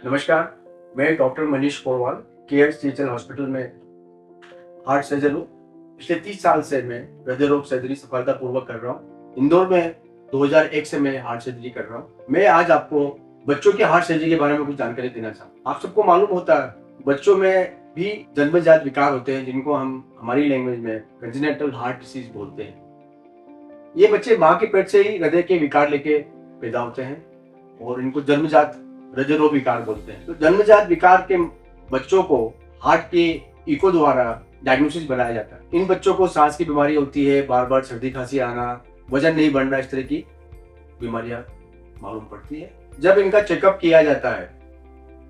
नमस्कार, मैं doctor Manish Porwal KSCHL hospital में हार्ट सर्जन हूँ। पिछले 30 साल से मैं हृदय रोग सर्जरी सफलतापूर्वक कर रहा हूँ। इंदौर में 2001 से मैं हार्ट सर्जरी कर रहा हूँ। मैं आज आपको बच्चों की हार्ट सर्जरी के बारे में कुछ जानकारी देना चाहता हूँ। आप सबको मालूम होता है, बच्चों में भी जन्मजात विकार होते हैं जिनको हम हमारी लैंग्वेज में कंजेनिटल हार्ट डिसीज बोलते हैं। ये बच्चे माँ के पेट से ही हृदय के विकार लेके पैदा होते हैं और इनको जन्मजात हृदय रोग विकार बोलते हैं। तो जन्मजात विकार के बच्चों को हार्ट के इको द्वारा डायग्नोसिस बनाया जाता है। इन बच्चों को सांस की बीमारी होती है, बार बार सर्दी खांसी आना, वजन नहीं बढ़ना, इस तरह की बीमारियां मालूम पड़ती है। जब इनका चेकअप किया जाता है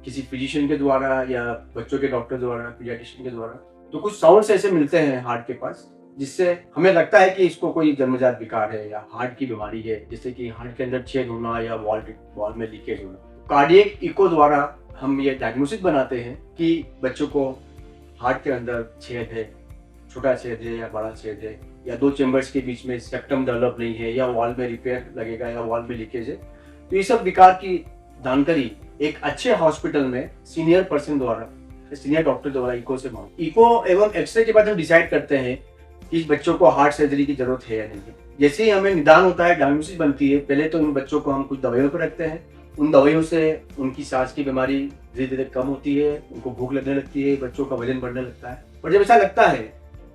किसी फिजिशियन के द्वारा या बच्चों के डॉक्टर द्वारा, पीडियाट्रिशियन के द्वारा, तो कुछ साउंड्स ऐसे मिलते हैं हार्ट के पास जिससे हमें लगता है कि इसको कोई जन्मजात विकार है या हार्ट की बीमारी है, जैसे कि हार्ट के अंदर छेद होना या वॉल में लीकेज होना। कार्डियक इको द्वारा हम ये डायग्नोसिस बनाते हैं कि बच्चों को हार्ट के अंदर छेद है, छोटा छेद है या बड़ा छेद है, या दो चेम्बर्स के बीच में सेप्टम डेवलप नहीं है, या वॉल में रिपेयर लगेगा या वॉल में लीकेज है। तो ये सब विकार की जानकारी एक अच्छे हॉस्पिटल में सीनियर पर्सन द्वारा, सीनियर डॉक्टर द्वारा इको से इको एवं एक्सरे के बाद हम डिसाइड करते हैं कि इस बच्चों को हार्ट सर्जरी की जरूरत है या नहीं। जैसे ही हमें निदान होता है, डायग्नोसिस बनती है, पहले तो इन बच्चों को हम कुछ दवाइयों पर रखते हैं। उन दवाइयों से उनकी सांस की बीमारी धीरे धीरे कम होती है, उनको भूख लगने लगती है, बच्चों का वजन बढ़ने लगता है। और जब ऐसा लगता है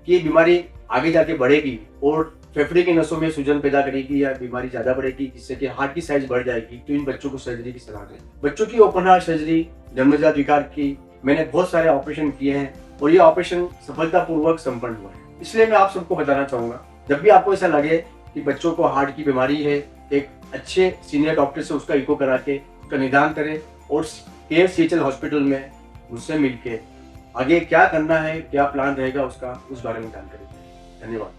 कि ये बीमारी आगे जाके बढ़ेगी और फेफड़े की नसों में सूजन पैदा करेगी या बीमारी ज्यादा बढ़ेगी जिससे कि हार्ट की साइज बढ़ जाएगी, तो इन बच्चों को सर्जरी की सलाह दें। बच्चों की ओपन हार्ट सर्जरी जन्मजात विकार की मैंने बहुत सारे ऑपरेशन किए हैं और ये ऑपरेशन सफलतापूर्वक संपन्न हुआ है। इसलिए मैं आप सबको बताना चाहूंगा, जब भी आपको ऐसा लगे कि बच्चों को हार्ट की बीमारी है, एक अच्छे सीनियर डॉक्टर से उसका इको करा के उसका निदान करें और KSCHL हॉस्पिटल में उससे मिलके आगे क्या करना है, क्या प्लान रहेगा उसका, उस बारे में जानकारी दें। धन्यवाद।